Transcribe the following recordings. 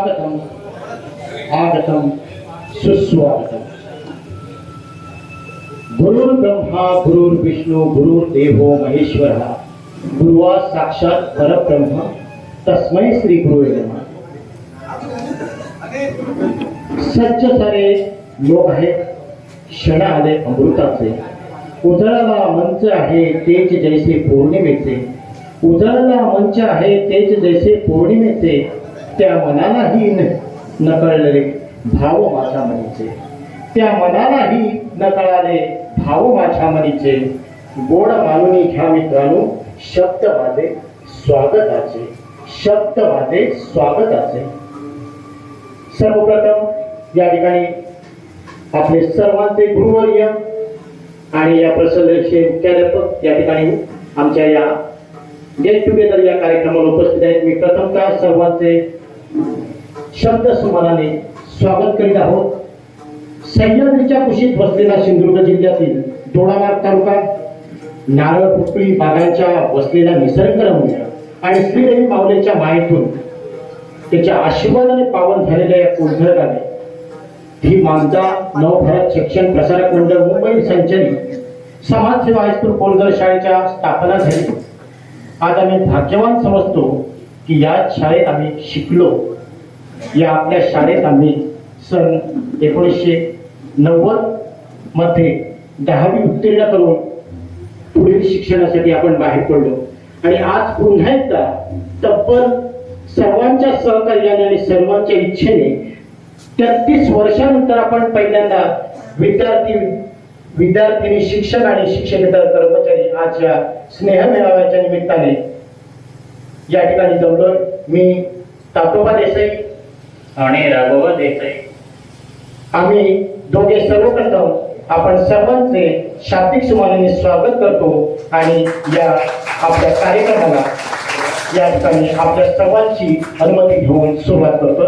स्वागतम आगतम सुस्वागतम। गुरुर्ब्रह्मा गुरुर्विष्णु गुरुर्देवो महेश्वरः गुरुवा साक्षात परब्रह्म तस्मै श्री गुरुवे नमः। सज्ज सारे लोक आहेत, क्षण आले अमृताचे, उजळला मंच आहे तेच जैसे पौर्णिमेचे, उजळला मंच आहे तेच जैसे पौर्णिमेचे, त्या मनालाही न कळले भाव माझ्या मनीचे, त्या मनालाही न कळाले भाव माझ्या मनीचे, गोड मानूनी घ्या मित्रांनो शब्द माझे स्वागताचे, शब्द माझे स्वागताचे। सर्वप्रथम या ठिकाणी आपले सर्वांचे गुरुवर्य आणि या प्रसंगाचे मुख्याध्यापक या ठिकाणी आमच्या या गेट टुगेदर या कार्यक्रमाला उपस्थित आहेत। मी प्रथमतः सर्वांचे शब्द सुमनाने स्वागत करीत आहोत। सह्याद्रीच्या कुशीत बसलेला सिंधुदुर्ग जिल्ह्यातील दोडामार्ग तालुका, नारळ पोकळी बागांच्या बसलेला निसर्गरम्य आणि श्रीदेवी माऊलीच्या मायेतून त्याच्या आशीर्वादाने पावन झालेल्या या कोळघर गावी ही मानता नवभारत शिक्षण प्रसारक मंडळ मुंबई संचलित समाजसेवा हायस्कूल कोळघर शाळेच्या स्थापना झाली। आज आम्ही भाग्यवान समजतो की या शाळेत आम्ही शिकलो। या आपल्या शाळेत आम्ही सन 1990 मध्ये 10वी उत्तीर्ण करून पुढील शिक्षणासाठी आपण बाहेर पडलो आणि आज पुन्हा एकदा तब्बल सर्वांच्या सहकार्याने आणि सर्वांच्या इच्छेने 33 वर्षानंतर आपण पहिल्यांदा विद्यार्थी शिक्षक आणि शिक्षकेतर कर्मचारी आज या स्नेह मेळाव्याच्या निमित्ताने या ठिकाणी जमलोय। मी तातोबा देसाई आणि राघव देसाई, आम्ही दोघे सर्वप्रथम आपण सर्वांचे शाब्दिक सुमानाने स्वागत करतो आणि या आपल्या कार्यक्रमाला या ठिकाणी आपल्या सर्वांची अनुमती घेऊन सुरुवात करतो।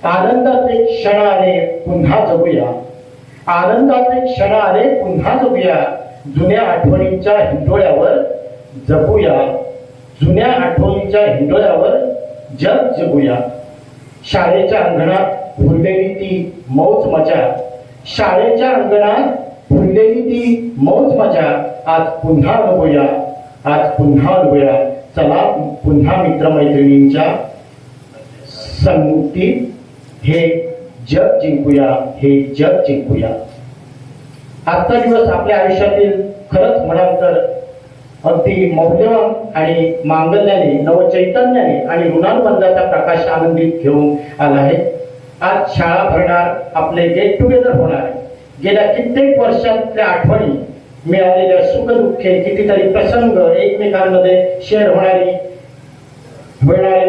आनंदाचे क्षण आले पुन्हा जगूया, आनंदाचे क्षण आले पुन्हा जगूया, जुन्या आठवणींच्या हिंडोळ्यावर जगूया, जुन्या आठवणींच्या हिंडोळ्यावर जग जगूया। शाळेच्या अंगणात फुललेली ती मौज मजा, शाळेच्या अंगणात फुललेली ती मौज मजा आज पुन्हा अनुभवूया, आज पुन्हा अनुभवूया। चला पुन्हा मित्रमैत्रिणींच्या संगतीत हे जग जिंकूया, हे जग जिंकूया। आजचा दिवस आपल्या आयुष्यातील खरंच म्हणाल तर अगदी मौल्यवान आणि मांगल्याने नवचैतन्याने आणि ऋणानुबंधाचा प्रकाश आनंदित घेऊन आला आहे। आज शाळा भरणार, आपले गेट टुगेदर होणार आहे। गेल्या कित्येक वर्षातल्या आठवणी, मिळालेल्या सुख दुःखे, कितीतरी प्रसंग, एकमेकांमध्ये शेअर होणारे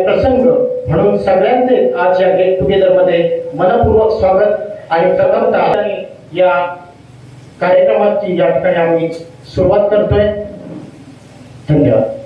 प्रसंग, म्हणून सगळ्यांचे आज या गेट टुगेदर मध्ये मनपूर्वक स्वागत आणि प्रथमतः या कार्यक्रमाची या ठिकाणी आम्ही सुरुवात करतोय। धन्यवाद।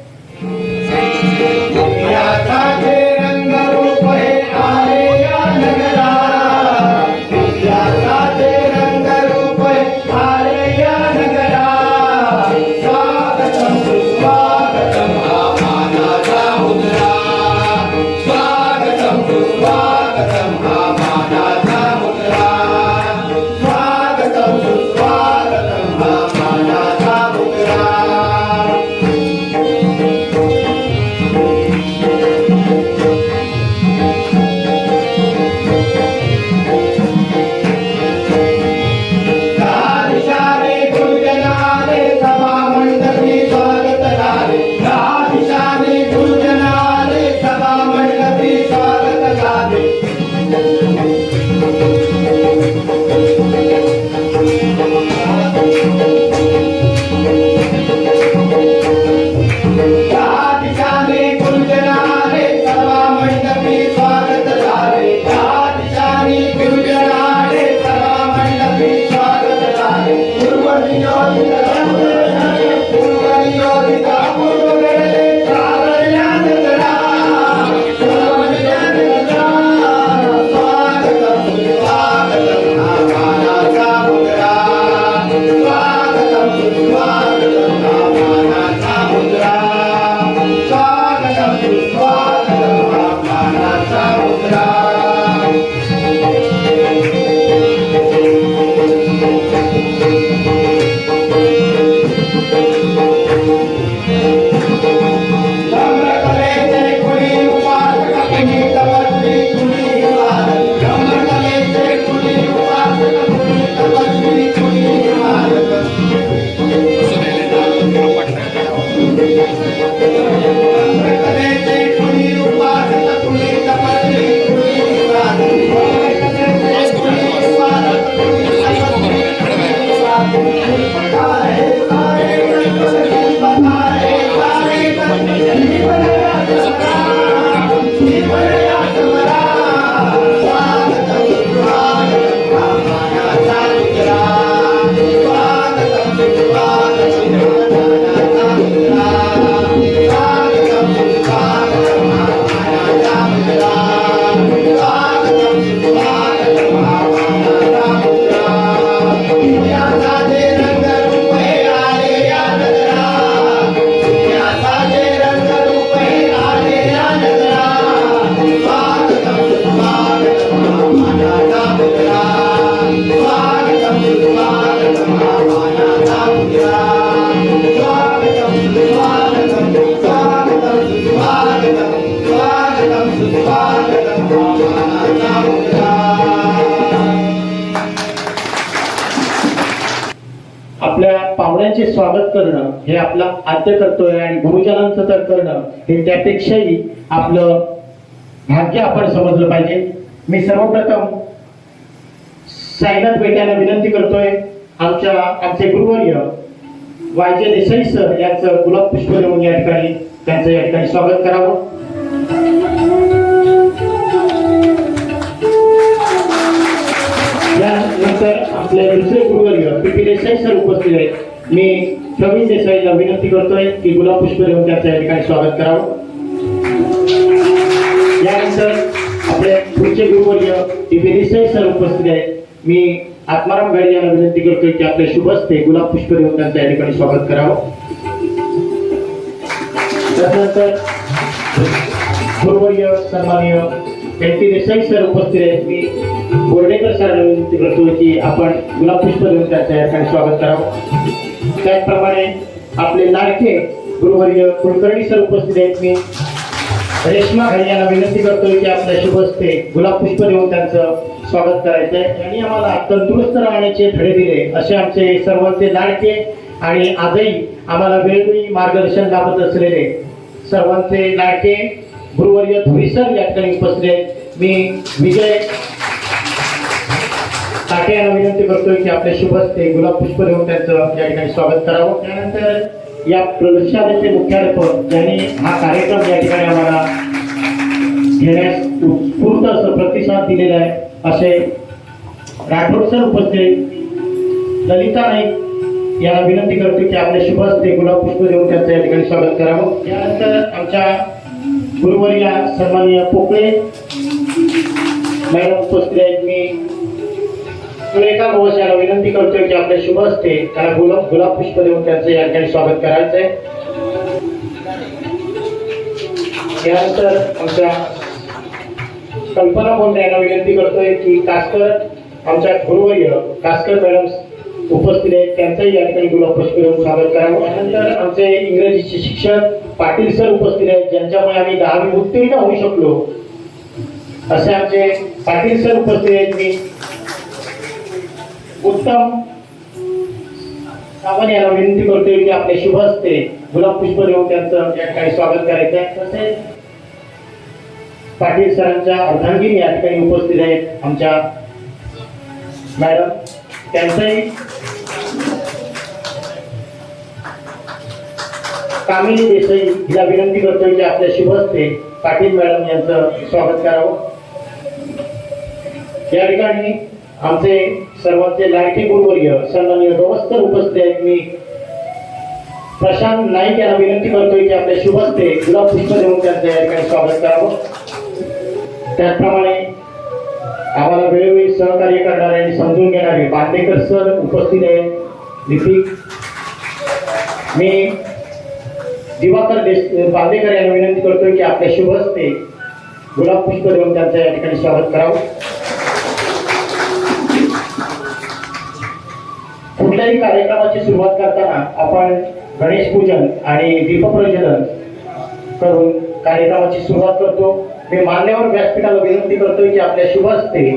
पाहुण्यांचे स्वागत करणं हे आपलं आद्य कर्तव्य आहे आणि गुरुजनांचं तर करणं हे त्यापेक्षाही आपलं भाग्य आपण समजलं पाहिजे. मी सर्वप्रथम साईनाथ बेट यांना विनंती करतोय आमचे गुरुवर्य वायजे देसाई सर यांचं गुलाब पुष्प देऊन या ठिकाणी त्यांचं या ठिकाणी स्वागत करावं. यानंतर आपले दुसरे गुरुवर्य पी देसाई सर उपस्थित आहेत. मी प्रवीण देसाईला विनंती करतोय की गुलाब पुष्प देऊन त्यांचं या ठिकाणी स्वागत करावं. यानंतर आपले पुढचे गुरुवर्य पी देसाई सर उपस्थित आहेत. मी आत्माराम गाडी यांना विनंती करतोय की आपल्या शुभ हस्ते गुलाब पुष्प देऊन त्यांचं या ठिकाणी स्वागत करावं. त्यानंतर गुरुवर्य सन्माननीय एन.टी. देसाई सर उपस्थित आहेत. मी बोर्डेकर सरांना विनंती करतोय की आपण गुलाब पुष्प देऊन त्यांचं या ठिकाणी स्वागत करावं. त्याचप्रमाणे आपले लाडके गुरुवर्य कुलकर्णी सर उपस्थित आहेत. मी रेश्मा घाई यांना विनंती करतोय की आपल्या शुभ हस्ते गुलाब पुष्प देऊन त्यांचं स्वागत करायचं आहे. यांनी आम्हाला तंदुरुस्त राहण्याचे धडे दिले असे आमचे सर्वांचे लाडके आणि आजही आम्हाला वेळोवेळी मार्गदर्शन लाभत असलेले सर्वांचे लाडके गुरुवर्य धुरी सर या ठिकाणी उपस्थित आहेत. मी विजय टाके यांना विनंती करतोय की आपल्या शुभ हस्ते गुलाब पुष्प देऊन त्यांचं या ठिकाणी स्वागत करावं. त्यानंतर या प्रदर्शनाचे मुख्याध्यापक ज्यांनी हा कार्यक्रम या ठिकाणी आम्हाला घेण्यास उत्स्फूर्त असं प्रतिसाद दिलेला आहे असे राठोड सर उपस्थित. ललिता नाईक यांना विनंती करतो की आपल्या शुभ हस्ते गुलाब पुष्प देऊन त्यांचं या ठिकाणी स्वागत करावं. यानंतर आमच्या गुरुवर्या सन्माननीय पोकळे मॅडम उपस्थित आहेत. मी सुरेखा घोष यांना विनंती करतोय की आपल्या शुभ हस्ते त्यांना गुलाब पुष्प देऊन त्यांचं या ठिकाणी स्वागत करायचं आहे. यानंतर आमच्या कल्पना बोंडे यांना विनंती करतोय की कास्कर आमच्या गुरुवर्य कास्कर मॅडम उपस्थित आहेत. त्यांचंही या ठिकाणी गुलाब पुष्प देऊन स्वागत करावं. त्यानंतर आमचे इंग्रजीचे शिक्षक पाटील सर उपस्थित आहेत ज्यांच्यामुळे आम्ही 10वी उत्तीर्ण होऊ शकलो असे आमचे पाटील सर उपस्थित आहेत. मी उत्तम सावंत यांना विनंती करतोय की आपल्या शुभ हस्ते गुलाब पुष्प देऊन त्यांचं या ठिकाणी स्वागत करायचं आहे. तसेच पाटील सरांच्या अर्धांगिनी या ठिकाणी उपस्थित आहेत आमच्या मॅडम. त्यांचंही कामिनी देसाई हिला विनंती करतोय की आपल्या शुभ हस्ते पाटील मॅडम यांचं स्वागत करावं. या ठिकाणी आमचे सर्वांचे लाडके गुरुवर्य सन्माननीय गवस्कर उपस्थित आहेत. मी प्रशांत नाईक यांना विनंती करतोय की आपल्या शुभ हस्ते गुलाब पुष्प देऊन त्यांचं या ठिकाणी स्वागत करावं. त्याचप्रमाणे आम्हाला वेळोवेळी सहकार्य करणारे आणि समजून घेणारे बांदेकर सर उपस्थित आहेत. लिपिक मी दिवाकर बांदेकर यांना विनंती करतोय की आपल्या शुभ हस्ते गुलाब पुष्प देऊन त्यांचं या ठिकाणी स्वागत करावं. कुठल्याही कार्यक्रमाची सुरुवात करताना आपण गणेश पूजन आणि दीपप्रज्वलन करून कार्यक्रमाची सुरुवात करतो. मी मान्यवर व्यासपीठाला विनंती करतोय की आपल्या शुभ हस्ते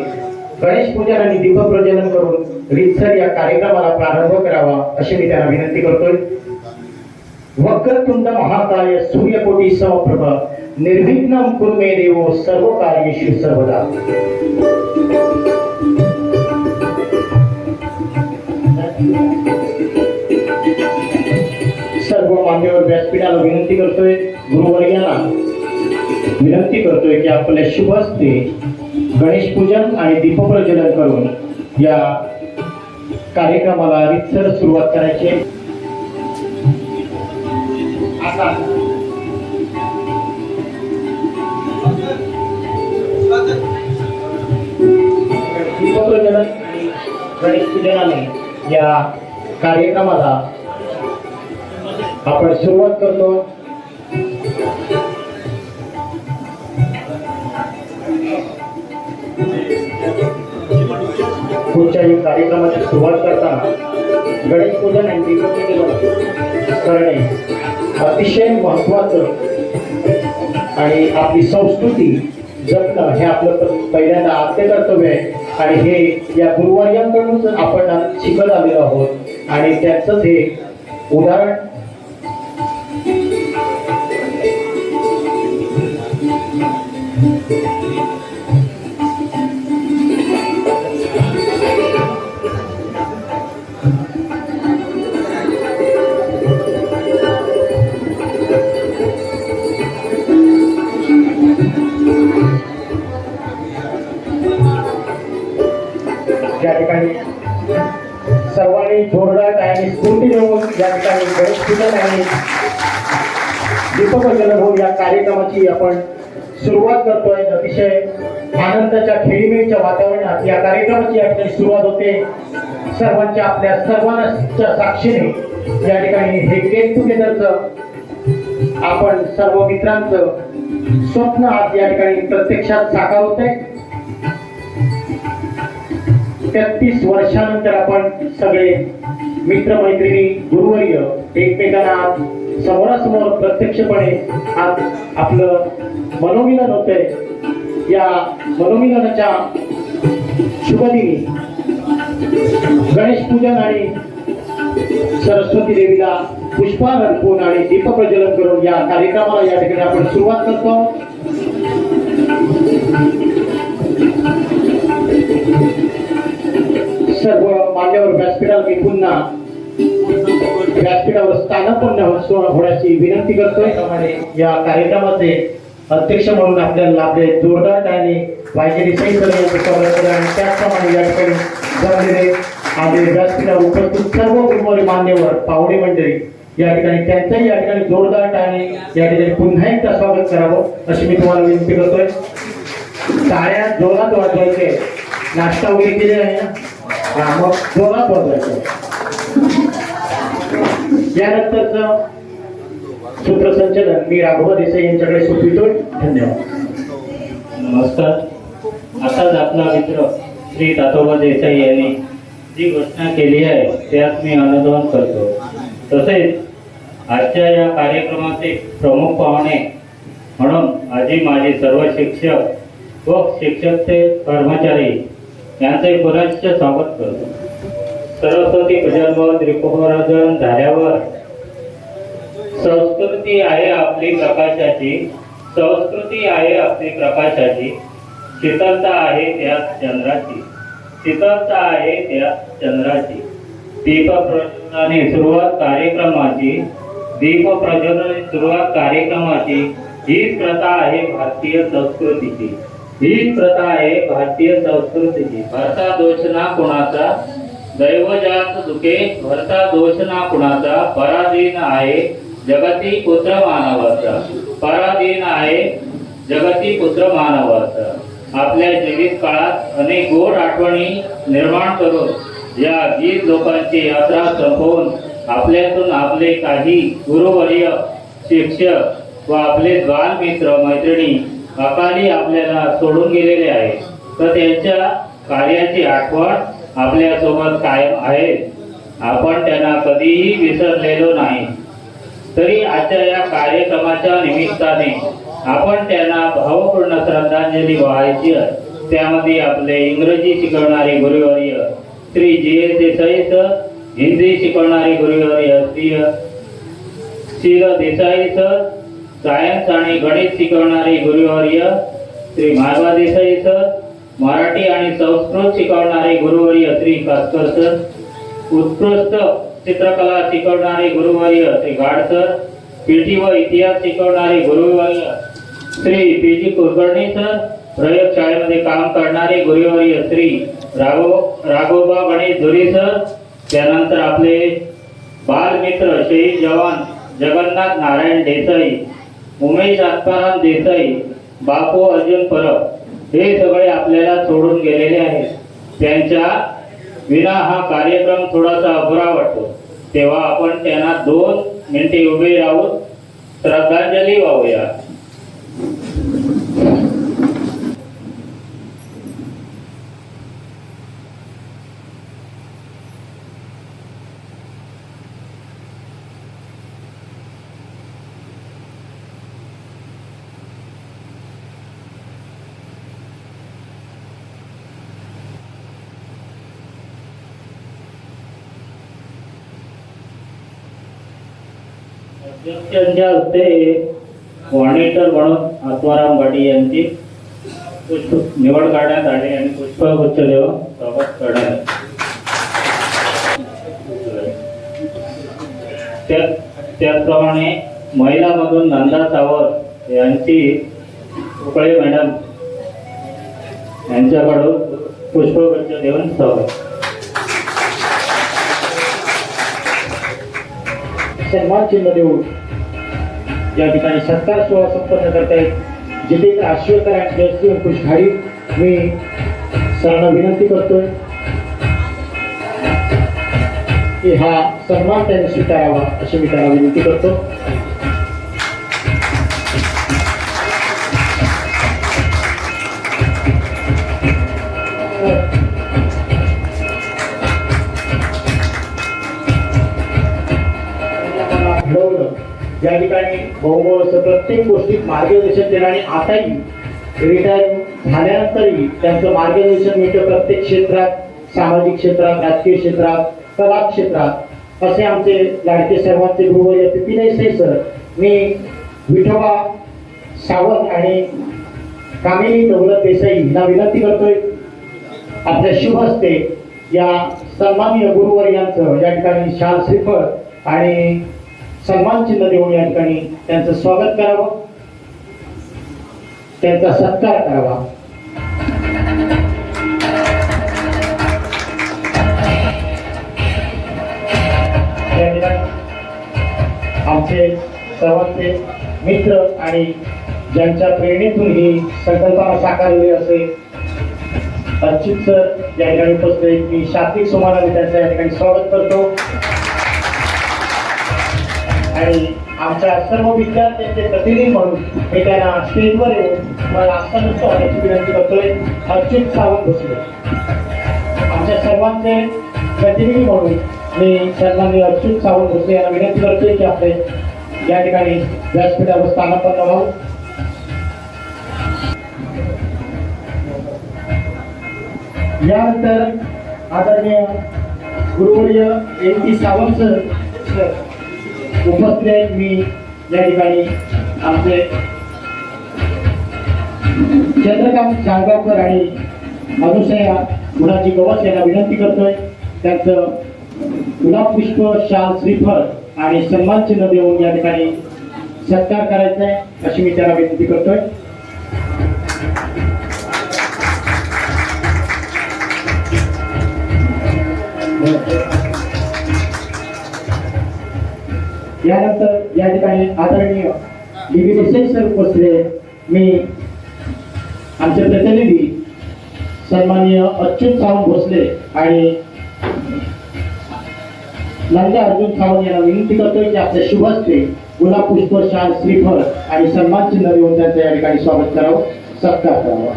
गणेश पूजन आणि दीपप्रज्वलन करून रीतसर या कार्यक्रमाला प्रारंभ करावा अशी मी त्यांना विनंती करतोय. वक्रतुंड महाकाय सूर्यकोटी समप्रभ निर्विघ्नं कुरु मे देवो सर्व कार्येषु सर्वदा. सर्व मान्यवर व्यासपीठाला विनंती करतोय गुरुवर्यांना विनंती करतोय की आपल्या शुभ हस्ते गणेश पूजन आणि दीपप्रज्वलन करून या कार्यक्रमाला रीतसर सुरुवात करायची. आता दीपप्रज्वलन आणि गणेश पूजनाने या कार्यक्रमाला आपण सुरुवात करतो. कुठच्याही कार्यक्रमाची सुरुवात करताना गणेश पूजन आणि दीपप्रज्वलन करणे अतिशय महत्त्वाचं आणि आपली संस्कृती जपणं हे आपलं पहिल्यांदा आद्य कर्तव्य आहे आणि हे या गुरुवर्यांकडूनच आपण शिकत आलेलो आहोत आणि त्याचंच हे उदाहरण या ठिकाणी सर्वांनी जोरदार आणि स्फूर्ती देऊन या ठिकाणी गणेश पूजन आणि दीपप्रज्वलन होऊन या कार्यक्रमाची आपण सुरुवात करतोय. अतिशय आनंदाच्या खेळीमेळीच्या वातावरणात या कार्यक्रमाची या ठिकाणी सुरुवात होते. सर्वांच्या आपल्या सर्वांच्या साक्षीने या ठिकाणी हे गेट टुगेदरचं आपण सर्व मित्रांचं स्वप्न आज या ठिकाणी प्रत्यक्षात साकार होतंय. 33 वर्षानंतर आपण सगळे मित्रमैत्रिणी गुरुवर्य एकमेकांना समोरासमोर प्रत्यक्षपणे आज आपलं मनोमिलन होतंय. या मनोमिलनाच्या शुभदिनी गणेश पूजन आणि सरस्वती देवीला पुष्पहार अर्पण आणि दीपप्रज्वलन करून या कार्यक्रमाला या ठिकाणी आपण सुरुवात करतो. सर्व मान्यवर व्यासपीठावर मी पुन्हा व्यासपीठावर स्थानापन्न होण्याची विनंती करतोय. या कार्यक्रमाचे अध्यक्ष म्हणून आपल्याला आपले जोरदार टाळी वायजेरी सहित आणि त्याचप्रमाणे या ठिकाणी जमलेले आपले व्यासपीठावर उपस्थित सर्व गुरुवारी मान्यवर पाहुणे मंडळी या ठिकाणी त्यांच्याही या ठिकाणी जोरदार टाळी या ठिकाणी पुन्हा एकदा स्वागत करावं अशी मी तुम्हाला विनंती करतोय. टाळ्या जोरात वाजवायचे. नाश्ता वगैरे केले आहे ना, मग जोरात वाजवायचं. यानंतरचं सूत्रसंचलन मी राघव देसाई यांच्याकडे सोपवितोय. धन्यवाद. नमस्कार. आताच आपला मित्र श्री तातोबा देसाई यांनी जी घोषणा केली आहे त्यात मी अनुमोदन करतो. तसेच आजच्या या कार्यक्रमाचे प्रमुख पाहुणे म्हणून आजी माझे सर्व शिक्षक व शिक्षकचे कर्मचारी यांचे पुनश्च स्वागत करतो. सरस्वती पूजन व दीपप्रज्वलन झाल्यावर संस्कृती आहे आपली प्रकाशाची, संस्कृती आहे आपली प्रकाशाची, शीतलता आहे त्या चंद्राची, शीतलता आहे त्या चंद्राची. दीपप्रज्वलनाने सुरुवात कार्यक्रमाची, दीपप्रज्वलनाने सुरुवात कार्यक्रमाची हीच प्रथा आहे भारतीय संस्कृतीची, हीच प्रथा आहे भारतीय संस्कृतीची. भरता दोष ना कुणाचा, दैवजात दुखे भरता दोष ना कुणाचा, पराधीन आहे जगती पुत्र मानवाचा, पराधीन आहे जगती पुत्र मानवाचा. आपल्या जीवित काळात अनेक गोड आठवणी निर्माण करून या गीत लोकांची यात्रा संपवून आपल्यातून आपले काही गुरुवर्य शिक्षक व आपले बालमित्र मैत्रिणी अकाली आपल्याला सोडून गेलेले आहेत. तर त्यांच्या कार्याची आठवण आपल्या सोबत कायम आहे. आपण त्यांना कधीही विसरलेलो नाही. तरी आजच्या या कार्यक्रमाच्या निमित्ताने आपण त्यांना भावपूर्ण श्रद्धांजली वाहायची आहे. त्यामध्ये आपले इंग्रजी शिकवणारे गुरुवर्य श्री जी.एस. देसाई सर, हिंदी शिकवणारे गुरुवर्य श्री शील देसाई सर, सायन्स आणि गणित शिकवणारे गुरुवर्य श्री माधवा देसाई सर, मराठी आणि संस्कृत शिकवणारे गुरुवर्य श्री कास्कर सर, उत्कृष्ट चित्रकला शिकवणारे गुरुवर्य श्री गाड सर, पीटी व इतिहास शिकवणारे गुरुवर्य श्री पी.जी. कुलकर्णी सर, प्रयोगशाळेमध्ये काम करणारे गुरुवर्य श्री राघोबा गणेश धुरी सर, त्यानंतर आपले बालमित्र शहीद जवान जगन्नाथ नारायण देसाई, उमेश आत्माराम देसाई, बापू अर्जुन परब हे सगळे आपल्याला सोडून गेलेले आहेत. त्यांच्या विना हा कार्यक्रम थोडासा अपुरा वाटतो. तेव्हा आपण त्यांना 2 मिनिटे उभे राहून श्रद्धांजली वाहूया. अध्यक्षांच्या हस्ते मॉनिटर म्हणून आत्माराम भाटी यांची निवड करण्यात आली आणि पुष्पगुच्छ देऊन स्वागत करण्यात आले. त्याचप्रमाणे महिलामधून नंदा सावंत यांची उकळे मॅडम यांच्याकडून पुष्पगुच्छ देऊन स्वागत. सन्मान चिन्ह देऊन या ठिकाणी सत्कार सोहळा संपन्न करतायत जितेंद्र आश्वेकर आणि जयश्री अंकुश घाडी. मी सरांना विनंती करतोय की हा सन्मान त्यांनी स्वीकारावा अशी मी त्यांना विनंती करतो. घडवलं या ठिकाणी भाऊ प्रत्येक गोष्टीत मार्गदर्शन देणं आणि आताही रिटायर झाल्यानंतरही त्यांचं मार्गदर्शन मिळतं प्रत्येक क्षेत्रात, सामाजिक क्षेत्रात, राजकीय क्षेत्रात, कला क्षेत्रात. असे आमचे लाडके सर्वांचे गुरुवर्य पी देसाई सर. मी विठोबा सावंत आणि कामिनी दौलत देसाई यांना विनंती करतोय आपल्या शुभ हस्ते या सन्माननीय गुरुवर्यांचं या ठिकाणी शाल श्रीफळ आणि सन्मान चिन्ह देऊन या ठिकाणी त्यांचं स्वागत करावं, त्यांचा सत्कार करावा. या ठिकाणी आमचे सर्वांचे मित्र आणि ज्यांच्या प्रेरणेतून ही संकल्पना साकारली असे अच्युत सर या ठिकाणी उपस्थित. मी शाब्दिक समानाने त्यांचं या ठिकाणी स्वागत करतो आणि आमच्या सर्व विद्यार्थ्यांचे प्रतिनिधी म्हणून मी त्यांना स्टेजवर येऊन मला आस्थानस्थ होण्याची विनंती करतोय. अच्युत सावंत भोसले आमच्या सर्वांचे प्रतिनिधी म्हणून मी सन्माननीय अच्युत सावंत भोसले यांना विनंती करतोय की आपले या ठिकाणी व्यासपीठावर स्थानापन्न व्हावं. यानंतर आदरणीय गुरुवर्य एन.टी. सावंत सर उपस्थित आहेत. मी या ठिकाणी आमचे चंद्रकांत जाळगावकर आणि अनुसया गुणाजी गवस यांना विनंती करतोय त्यांचं गुलाब पुष्प, शाल, श्रीफळ आणि सन्मान चिन्ह देऊन या ठिकाणी सत्कार करायचा आहे अशी मी त्यांना विनंती करतोय. यानंतर या ठिकाणी आदरणीय डी.बी. देसाई सर उपस्थित आहेत. मी आमचे प्रतिनिधी सन्माननीय अच्युत सावंत भोसले आणि नंदा अर्जुन सावंत यांना विनंती करतोय की आपल्या शुभ हस्ते गुलाब पुष्प, शाल, श्रीफळ आणि सन्मान चिन्ह देऊन त्यांचं या ठिकाणी स्वागत करावं, सत्कार करावा.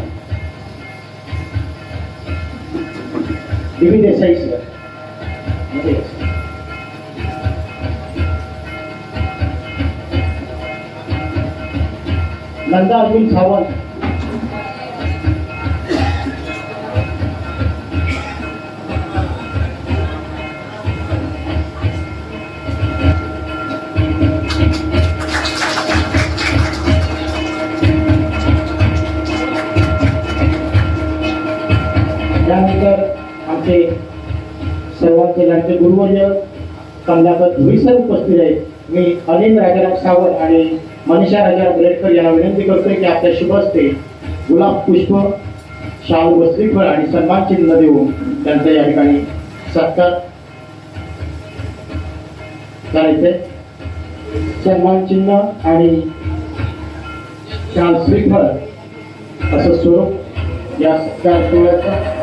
डी.बी. देसाई सर. नंदा अर्जुन सावंत. त्यानंतर आमचे सर्वांचे लाडके गुरुवर्य कमलाकर धुळीसर उपस्थित आहेत. मी अनिल राजाराम सावंत आणि मनीषा राजाराम गुलेटकर यांना विनंती करतोय की आपल्या शुभ हस्ते गुलाब पुष्प, शाल व श्रीफळ आणि सन्मान चिन्ह देऊन त्यांचा या ठिकाणी सत्कार करायचे. सन्मान चिन्ह आणि शाल, श्रीफळ असं स्वरूप या सत्कार सोहळ्याचं.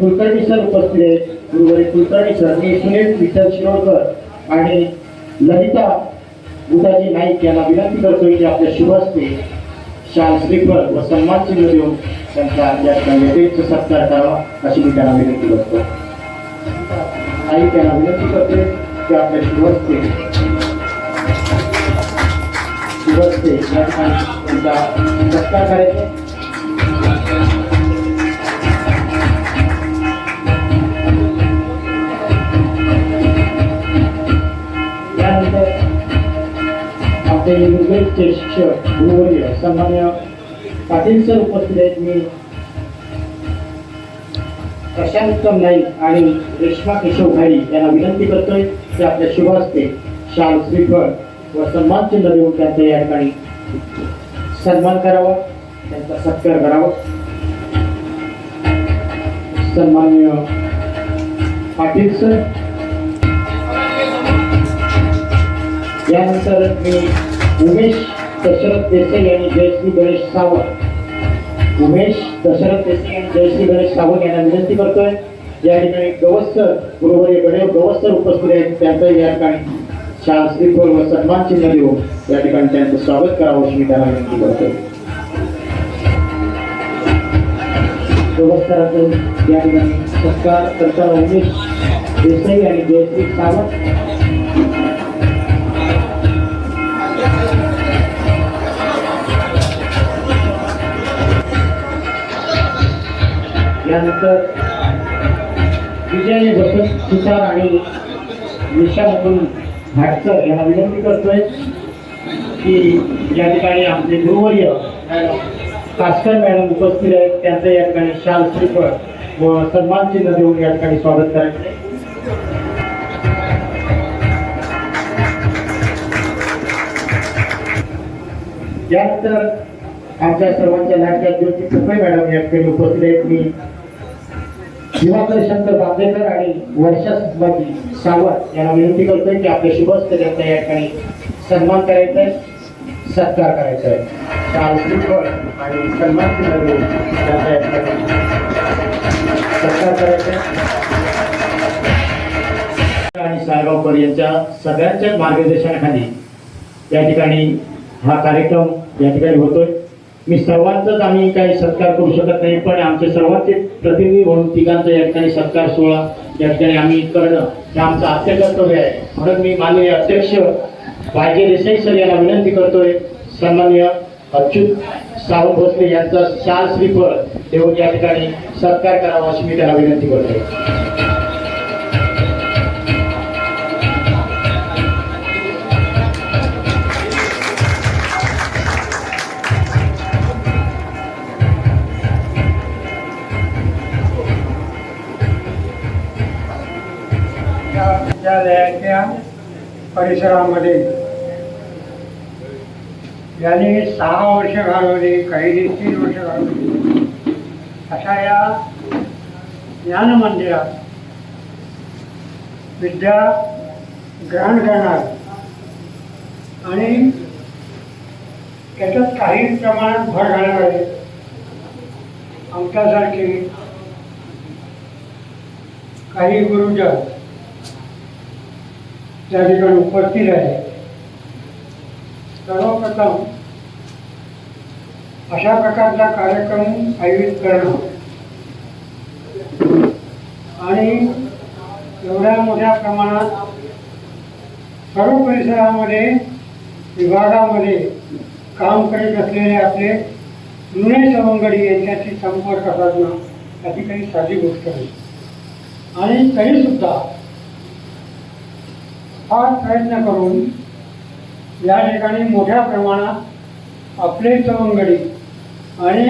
कुलकर्णी सर उपस्थित आहेत. गुरुवारी कुलकर्णी सर. मी सुनील विठ्ठल शिरोडकर आणि ललिता बुधाजी नाईक यांना विनंती करतोय की आपल्या शुभ हस्ते शाल, श्रीफळ व सन्मान चिन्ह देऊन त्यांचा या ठिकाणी यथेच्छ सत्कार करावा अशी मी त्यांना विनंती करतो. आई त्यांना विनंती करते की आपल्या शुभ हस्ते या ठिकाणी त्यांचा सत्कार करायचा. आमचे इंग्रजीचे शिक्षक गुरुवर्य सन्मान्य पाटील सर उपस्थित आहेत. मी प्रशांत नाईक आणि रेश्मा केशव घाई यांना विनंती करतोय की आपल्या शुभ हस्ते शाल श्रीफळ व सन्मान चिन्ह देऊन त्यांचा या ठिकाणी सन्मान करावा, त्यांचा सत्कार करावा. सन्मान्य पाटील सर, यानंतर मी उमेश दशरथ देसाई आणि जयश्री गणेश सावंत आणि जयश्री गणेश सावंत यांना विनंती करतोय. या ठिकाणी गवस्सर गुरुवर्य गणेश गवस्सर उपस्थित आहेत. त्यांचं या ठिकाणी शाल श्रीफळ व सन्मान चिन्ह देऊन या ठिकाणी त्यांचं स्वागत करावं अशी मी त्यांना विनंती करतोय. गवस्सराचं या ठिकाणी सत्कार करताना उमेश देसाई आणि जयश्री सावंत. यानंतर विजय वसंत सुतार आणि निशा मुकुल भाटकर यांना विनंती करतोय की या ठिकाणी आमचे गुरुवर्य कास्कर मॅडम उपस्थित आहेत. त्यांचं या ठिकाणी शाल श्रीफळ व सन्मान चिन्ह देऊन या ठिकाणी स्वागत करायचे. यानंतर आमच्या सर्वांच्या लाडक्या ज्योती पुपे मॅडम या ठिकाणी उपस्थित आहेत. मी दिवाकर शंकर बांदेकर आणि वर्षा सुभाजी सावंत यांना विनंती करतोय की आपल्या शुभ हस्ते त्यांचा या ठिकाणी सन्मान करायचा आहे, सत्कार करायचा आहे. शाल श्रीफळ आणि सन्मान चिन्ह देऊन त्यांचा या ठिकाणी सत्कार करायचा आहे. आणि सायगावकर यांच्या सगळ्यांच्याच मार्गदर्शनाखाली या ठिकाणी हा कार्यक्रम या ठिकाणी होतोय. मी सर्वांचाच आम्ही काही सत्कार करू शकत नाही, पण आमचे सर्वांचे प्रतिनिधी म्हणून तिघांचा या ठिकाणी सत्कार सोहळा या ठिकाणी आम्ही करणं हे आमचं आद्य कर्तव्य आहे. म्हणून मी माननीय अध्यक्ष वायजे देसाई सर यांना विनंती करतोय, सन्माननीय अच्युत सावंत भोसले यांचा शाल श्रीफळ देऊन या ठिकाणी सत्कार करावा अशी मी त्यांना विनंती करतोय. विद्यालयाच्या परिसरामध्ये यांनी 6 वर्ष घालवली, काही 3 वर्ष घालवली. अशा या ज्ञान मंदिरात विद्या ग्रहण करणार आणि त्याच्यात काही प्रमाणात भर घालणारे आमच्यासारखे काही गुरुजन त्या ठिकाणी उपस्थित आहे. सर्वप्रथम अशा प्रकारचा कार्यक्रम आयोजित करणं आणि एवढ्या मोठ्या प्रमाणात सर्व परिसरामध्ये विभागामध्ये काम करीत असलेले आपले जुने सवंगडी यांच्याशी संपर्क साधणं याची काही साधी गोष्ट नाही. आणि तरीसुद्धा फार प्रयत्न करून या ठिकाणी मोठ्या प्रमाणात आपले सवंगडी आणि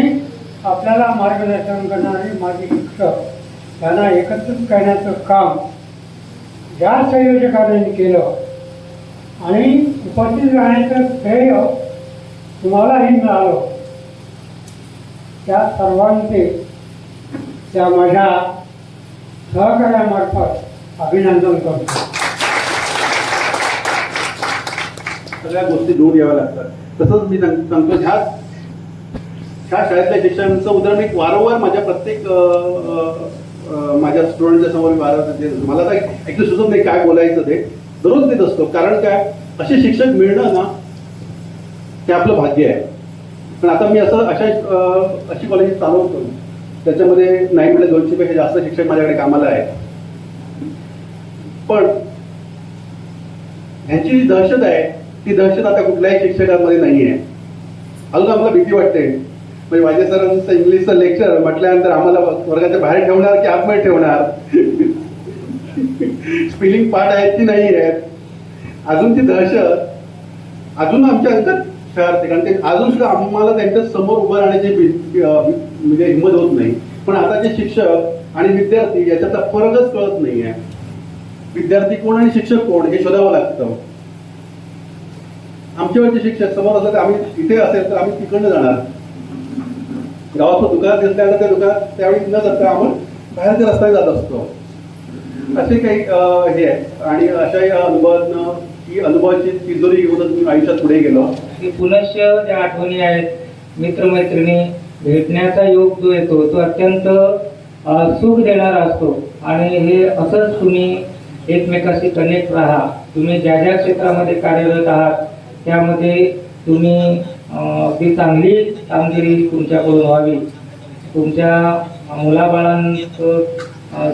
आपल्याला मार्गदर्शन करणारे माजी शिक्षक यांना एकत्रित करण्याचं काम ज्या संयोजकांनी केलं आणि उपस्थित राहण्याचं श्रेय तुम्हालाही मिळालं, त्या सर्वांचे त्या माझ्या सहकार्यामार्फत अभिनंदन करतो. सगळ्या गोष्टी दूर याव्या लागतात. तसंच मी सांगतो ह्या शाळेतल्या शिक्षकांचं उदाहरण मी वारंवार माझ्या प्रत्येक माझ्या स्टुडंटच्या समोर मला तर ॲक्च्युली सुचत नाही काय बोलायचं ते दररोज देत असतो. कारण काय, असे शिक्षक मिळणं ना ते आपलं भाग्य आहे. पण आता मी अशी कॉलेज चालवतो त्याच्यामध्ये नाही म्हटलं 200 पेक्षा जास्त शिक्षक माझ्याकडे कामाला आहेत. पण ह्यांची दहशत आहे, ती दहशत आता कुठल्याही शिक्षकांमध्ये नाही आहे. अजून आम्हाला भीती वाटते. म्हणजे वाजे सरांचं इंग्लिशचं लेक्चर म्हटल्यानंतर आम्हाला वर्गाच्या बाहेर ठेवणार की आतमध्ये ठेवणार, स्पेलिंग पाठ आहेत की नाही आहेत, अजून ती दहशत अजून आमच्या अंगात शहर कारण ते अजून सुद्धा आम्हाला त्यांच्या समोर उभं राहण्याची म्हणजे हिंमत होत नाही. पण आताचे शिक्षक आणि विद्यार्थी याच्यातला फरकच कळत नाही आहे. विद्यार्थी कोण आणि शिक्षक कोण हे शोधावं लागतं. आमच्या वेळचे शिक्षक समोर असलं तर आम्ही इथे असेल तर आम्ही तिकडनं जाणार. गावात दुकानात दिसल्यानंतर त्या दुकानात त्यावेळी न जाता आपण बाहेरच्या रस्त्याने जात असतो. असे काही हे आहे. आणि अशा या अनुभवातनं ही अनुभवाची तिजोरी घेऊनच मी आयुष्यात पुढे गेलो. की पुनश्च ज्या आठवणी आहेत मित्रमैत्रिणी भेटण्याचा योग जो येतो तो अत्यंत सुख देणारा असतो. आणि हे असंच तुम्ही एकमेकाशी कनेक्ट राहा. तुम्ही ज्या ज्या क्षेत्रामध्ये कार्यरत आहात त्यामध्ये तुम्ही ती चांगली कामगिरी तुमच्याकडून व्हावी. तुमच्या मुलाबाळांचं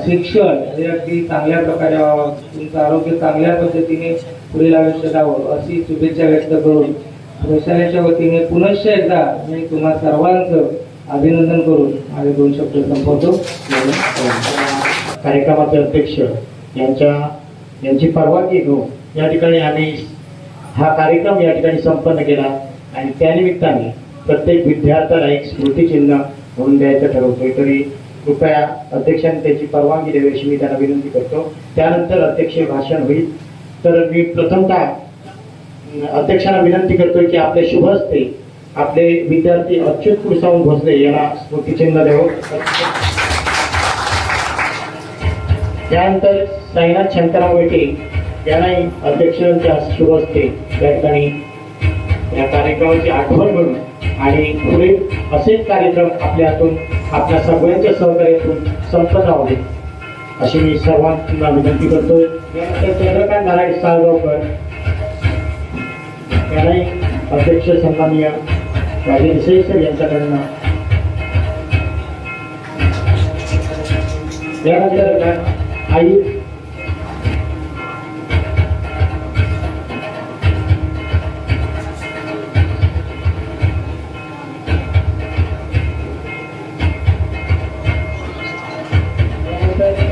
शिक्षण हे अगदी चांगल्या प्रकारे व्हावं. तुमचं आरोग्य चांगल्या पद्धतीने पुढील आयुष्य जावं अशी शुभेच्छा व्यक्त करून प्रशालेच्या वतीने पुनश्च एकदा मी तुम्हा सर्वांचं अभिनंदन करून माझे 2 शब्द संपवतो. कार्यक्रमाचे अध्यक्ष यांची परवानगी घेऊन या ठिकाणी आम्ही हा कार्यक्रम या ठिकाणी संपन्न केला. आणि त्यानिमित्ताने प्रत्येक विद्यार्थ्याला एक स्मृतिचिन्ह म्हणून द्यायचं ठरवतोय. तरी कृपया अध्यक्षांनी त्याची परवानगी द्यावी अशी मी त्यांना विनंती करतो. त्यानंतर अध्यक्षीय भाषण होईल. तर मी प्रथमतः अध्यक्षांना विनंती करतोय की आपले शुभ हस्ते आपले विद्यार्थी अच्युत कुरसावून भोसले यांना स्मृतिचिन्ह द्यावं. त्यानंतर साईनाथ शंकरराव वेटे यांनाही अध्यक्षांच्या शुभ हस्ते या ठिकाणी या कार्यक्रमाची आठवण म्हणून आणि पुढे असेच कार्यक्रम आपल्या हातून आपल्या सगळ्यांच्या सहकार्यातून संपत राहावेत अशी मी सर्वांना विनंती करतोय. यानंतर चंद्रकांत नारायण साळगावकर यांनाही अध्यक्ष सन्माननीय राजे देसाई सर यांच्याकडनं. यानंतर आई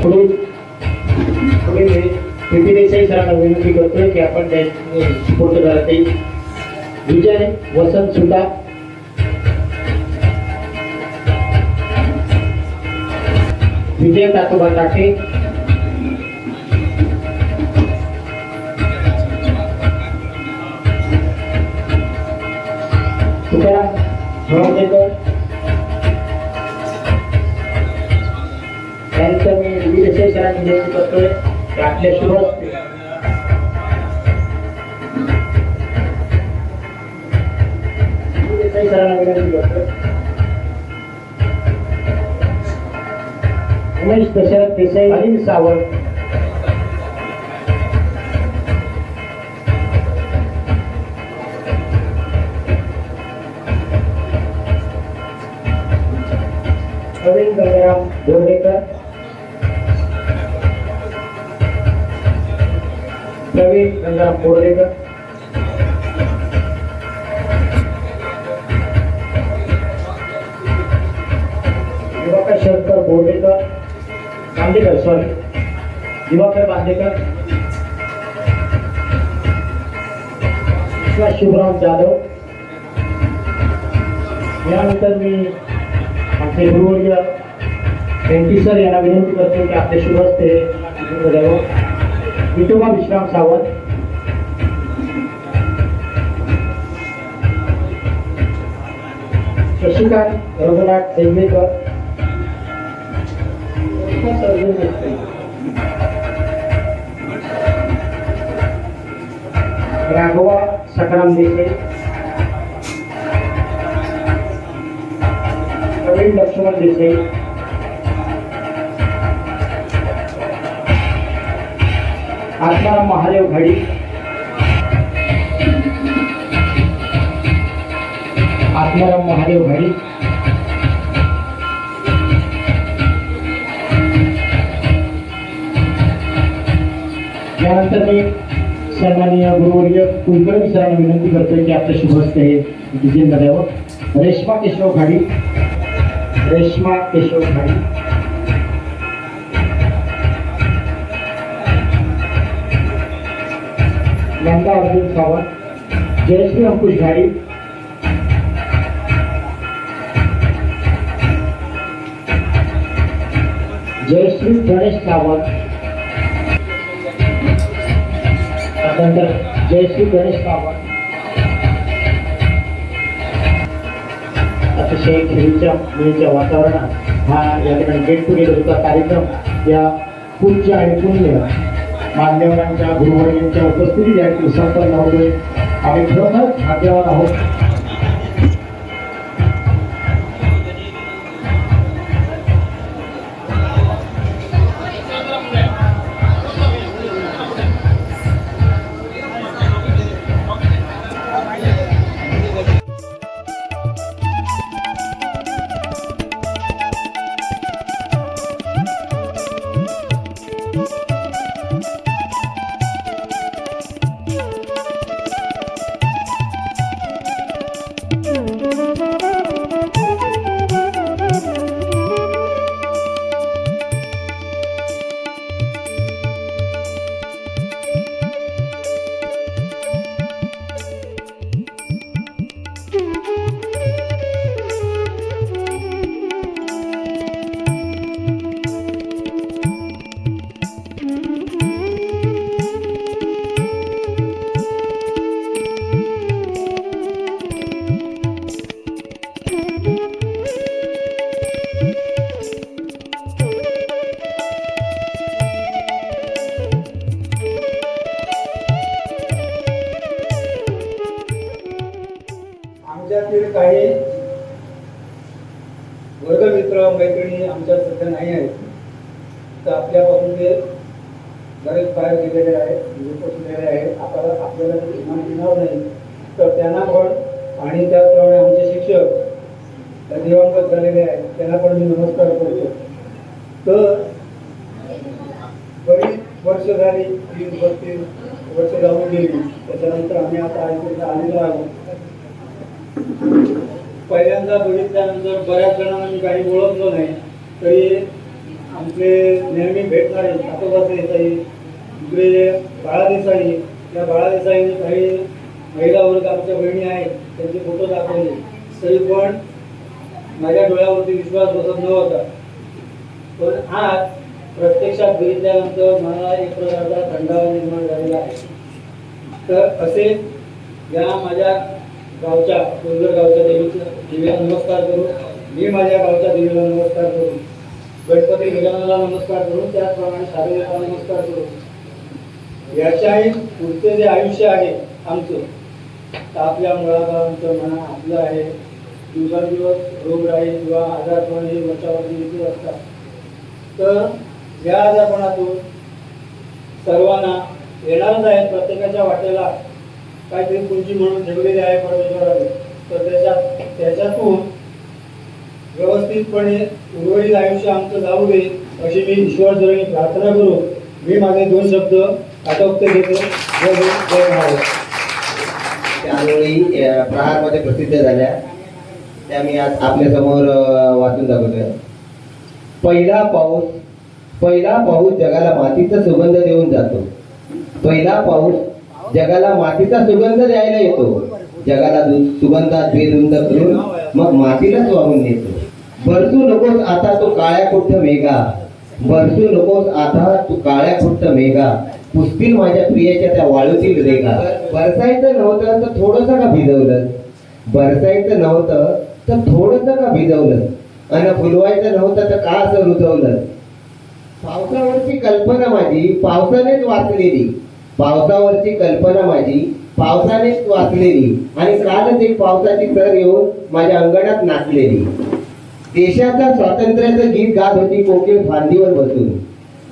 पुढे पी देसाई सरांना विनंती करतोय की आपण स्फूर्त करते. विजय वसंत सुद्धा विजय तातोबा टाके तुकाराम भोंडेकर यांचं मी विजय सरांनी विनंती करतोय की आपल्या शुभ हस्ते विजय सरांना विनंती करतोय. उमेश दशरथ देसाई अनिल सावंत प्रवीण गंगाराम बोर्डेकर प्रवीण गंगाराम बोर्डेकर दिवाकर शंकर बोर्डेकर बांदेकर दिवाकर बांदेकर शिवराम जाधव. यानंतर मी आमचे गुरुवर्य भेंटी सर यांना विनंती करतो की आपले शुभ हस्ते द्यावं. विठोबा विश्राम सावंत शशिकांत रघुनाथ देंगेकर राघवा सकाराम देसाई प्रवीण लक्ष्मण देसाई आत्माराम महादेव घाडी आत्माराम महादेव घाडी यानंतर मी सन्माननीय गुरुवर्य कुलकर्णी सरांना विनंती करतोय की आपल्या शुभ हस्ते हे डिझाईन द्यावं. रेश्मा केशव घाडी नंदा अर्जुन सावंत जयश्री अंकुश घाडी, जयश्री गणेश सावंत, त्यानंतर जयश्री गणेश सावंत. अतिशय खेळीच्या मुलीच्या वातावरणात हा या ठिकाणी गेट टुगेदरचा कार्यक्रम या पूज्य आणि पुण्य मान्यवरांच्या गुरुवर्यांच्या उपस्थितीत या ठिकाणी संपन्न होतोय. आम्ही खरोखर भाग्यवान आहोत. आमच्यातील काही वर्गमित्र मैत्रिणी आमच्या सध्या नाही आहेत, तर आपल्यापासून ते बरेच बाहेर गेलेले आहेत, पोचलेले आहेत. आपल्याला इमान देणार नाही, तर त्यांना पण आणि त्याचप्रमाणे आमचे शिक्षक दिवंगत झालेले आहेत त्यांना पण मी नमस्कार करतो. तर बरीच वर्ष झाली, 30-32 वर्ष जाऊन गेली. त्याच्यानंतर आम्ही आता ऐकून आलेलो आहोत. पहिल्यांदा बघितल्यानंतर बऱ्याच जणांना मी काही ओळखलो नाही, तरी आमचे नेहमी भेटणारे आतोबा देसाई, इकडे बाळा देसाई, या बाळा देसाईने काही महिला वर्ग आमच्या बहिणी आहेत त्यांचे फोटो दाखवले, तरी पण माझ्या डोळ्यावरती विश्वास बसत नव्हता. पण आज प्रत्यक्षात बघितल्यानंतर मला एक प्रकारचा थंडावा निर्माण झालेला आहे. तर असे या माझ्या गावच्या कोलगर गावच्या देवीला नमस्कार करून, मी माझ्या गावच्या देवीला नमस्कार करून, गणपती गजाननाला नमस्कार करून, त्याचप्रमाणे साधूला नमस्कार करून, याच्याही पुढचे जे आयुष्य आहे आमचं, तर आपल्या मुळागावांचं म्हणा आपलं आहे, दिवसांदिवस रोगराई किंवा आजारपण हे वर्षावरती येत असतात. तर या आजारपणातून सर्वांना येणारच आहे, प्रत्येकाच्या वाटेला काहीतरी पुंजी म्हणून ठेवलेली आहे परमेश्वराने. तर त्याच्यातून व्यवस्थितपणे उर्वरित आयुष्य आमचं जाऊ दे अशी मी ईश्वरचरणी प्रार्थना करून मी माझे 2 शब्द आटोपते घेतो. जय हिंद, जय महाराष्ट्र. त्यावेळी प्रहारमध्ये प्रसिद्ध झाल्या त्या मी आज आपल्यासमोर वाचून दाखवतोय. पहिला पाऊस जगाला मातीचा सुगंध देऊन जातो. पहिला पाऊस जगाला मातीचा सुगंध द्यायला येतो. जगाला सुगंधात भेदुंद करून मग मातीलाच वाहून नेतो. बरसू नकोस आता तू काळ्या कुठ्ठ मेघा, बरसू नकोस आता तू काळ्या कुठ्ठ मेघा, पुसतील माझ्या प्रियाच्या त्या वाळूतील रेगा. बरसायचं नव्हतं तर थोडंसं का भिजवलं, बरसायचं नव्हतं तर थोडंसं का भिजवलं, आणि फुलवायचं नव्हतं तर का असं रुजवलं. पावसावरची कल्पना माझी पावसानेच वाचलेली, पावसावरची कल्पना माझी पावसानेच वाचलेली, आणि कालच एक पावसाची सर येऊन माझ्या अंगणात नाचलेली. देशाच्या स्वातंत्र्याचं गीत गात होती कोकिळ फांदीवर बसून,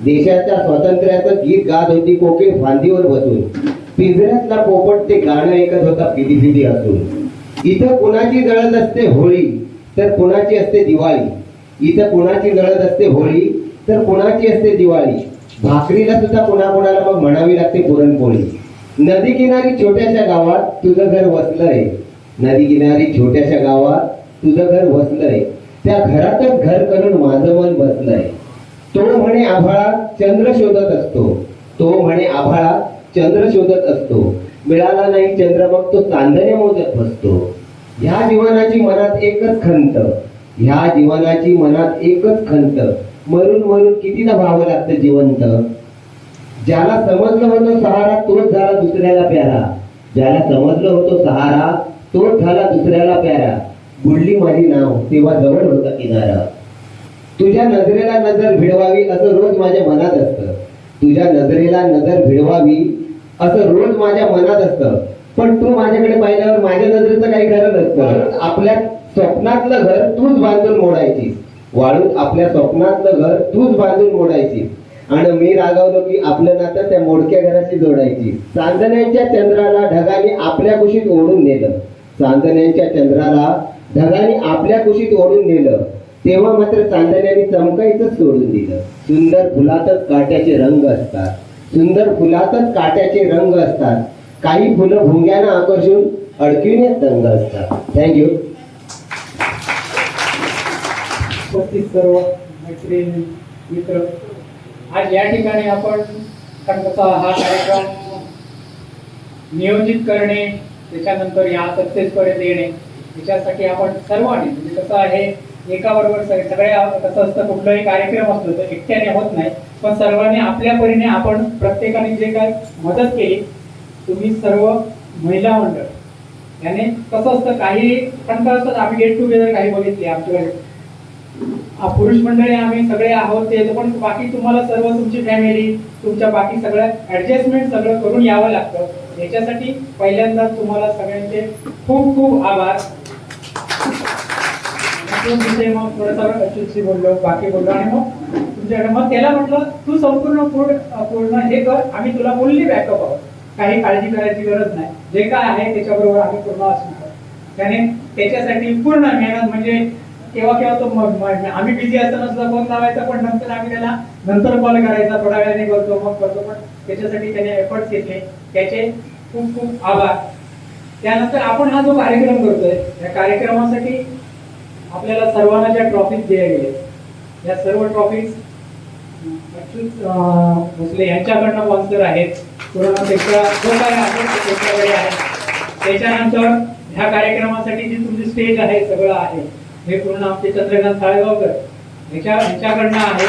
देशाच्या स्वातंत्र्याचं गीत गात होती कोकिळ फांदीवर बसून, पिंजऱ्यातला पोपट ते गाणं ऐकत होता फिदी फिदी असून. इथं कुणाची जळत असते होळी तर कुणाची असते दिवाळी, इथं कुणाची जळत असते होळी तर कुणाची असते दिवाळी. भाकरीला सुद्धा कुणाकुणाला मग म्हणावी लागते पुरणपोळी. नदी किनारी छोट्याशा गावात तुझं घर वसलंय, नदी किनारी छोट्याशा गावात तुझं घर वसलंय, त्या घरातच घर करून माझं मन बसलंय. तो म्हणे आभाळात चंद्र शोधत असतो, तो म्हणे आभाळात चंद्र शोधत असतो, मिळाला नाही चंद्र मग तो चांदणे मोजत बसतो. ह्या जीवनाची मनात एकच खंत, ह्या जीवनाची मनात एकच खंत, मरून मरून कितीदा व्हावं लागतं जिवंत. ज्याला समजलं होतं सहारा तोच झाला दुसऱ्याला प्यारा, ज्याला समजलं होतं सहारा तोच झाला दुसऱ्याला प्यारा. बुडली माझी नाव तेव्हा जवळ होता किनारा. तुझ्या नजरेला नजर भिडवावी असं रोज माझ्या मनात असतं, तुझ्या नजरेला नजर भिडवावी असं रोज माझ्या मनात असतं. पण तू माझ्याकडे पाहिल्यावर माझ्या नजरेचं काही खरं नसतं. आपल्या स्वप्नातलं घर तूच बांधून मोडायची, वाळूत आपल्या स्वप्नातलं घर तूच बांधून मोडायची. आणि मी रागावलो की आपलं नातं त्या मोडक्या घराशी जोडायची. चांदण्याच्या चंद्राला ढगाने आपल्या कुशीत ओढून नेलं, चांदण्याच्या चंद्राला ढगाने आपल्या कुशीत ओढून नेलं. तेव्हा मात्र चांदण्याने चमकायचं सोडून दिलं. सुंदर फुलातच काट्याचे रंग असतात, सुंदर फुलातच काट्याचे रंग असतात. काही फुलं भुंग्यानं आकर्षून अडकिवण्यात दंग असतात. थँक्यू. उपस्थित सर्व मैत्रीण मित्र, आज या ठिकाणी आपण खंडचा हा कार्यक्रम नियोजित करणे, त्याच्यानंतर या सक्सेसपर्यंत येणे, याच्यासाठी आपण सर्वांनी म्हणजे कसं आहे एकाबरोबर सगळ्या कसं असतं कुठलाही कार्यक्रम असतो तर एकट्याने होत नाही, पण सर्वांनी आपल्या परीने आपण प्रत्येकाने जे काय मदत केली, तुम्ही सर्व महिला मंडळ याने कसं असतं काही खंड असतात. आम्ही गेट टुगेदर काही बघितले आमच्याकडे पुरुष मंडळी आम्ही सगळे आहोत ते, पण बाकी तुम्हाला सर्व तुमची फॅमिली तुमच्या बाकी सगळं ऍडजस्टमेंट सगळं करून यावं लागतं. याच्यासाठी पहिल्यांदा तुम्हाला सगळ्यांचे खूप खूप आभार. मग थोडंसं अच्युतशी बोललो, बाकी बोललो आणि मग तुमच्याकडे मग त्याला म्हटलं तू संपूर्ण पूर्ण हे कर, आम्ही तुला बोलली बॅकअप आहोत, काही काळजी करायची गरज नाही, जे काय आहे त्याच्याबरोबर आम्ही पूर्ण असणार. त्याने त्याच्यासाठी पूर्ण मेहनत म्हणजे केव्हा केव्हा तो आम्ही बिझी असताना सुद्धा फोन लावायचा, पण नंतर आम्ही त्याला नंतर कॉल करायचा, थोड्या वेळाने करतो मग करतो, पण त्याच्यासाठी त्याने एफर्ट्स घेतले, त्याचे खूप खूप आभार. त्यानंतर आपण हा जो कार्यक्रम करतोय या कार्यक्रमासाठी आपल्याला सर्वांना ज्या ट्रॉफीज दिल्या गेल्या या सर्व ट्रॉफीज अच्युत भोसले यांच्याकडनं स्पॉन्सर आहेत. कोरोनापेक्षा जो काय आहे ते त्यांच्याकडे आहे. त्याच्यानंतर ह्या कार्यक्रमासाठी जी तुमची स्टेज आहे सगळं आहे हे पूर्ण आमचे चंद्रकांत साळगावकर यांच्याकडनं आहे.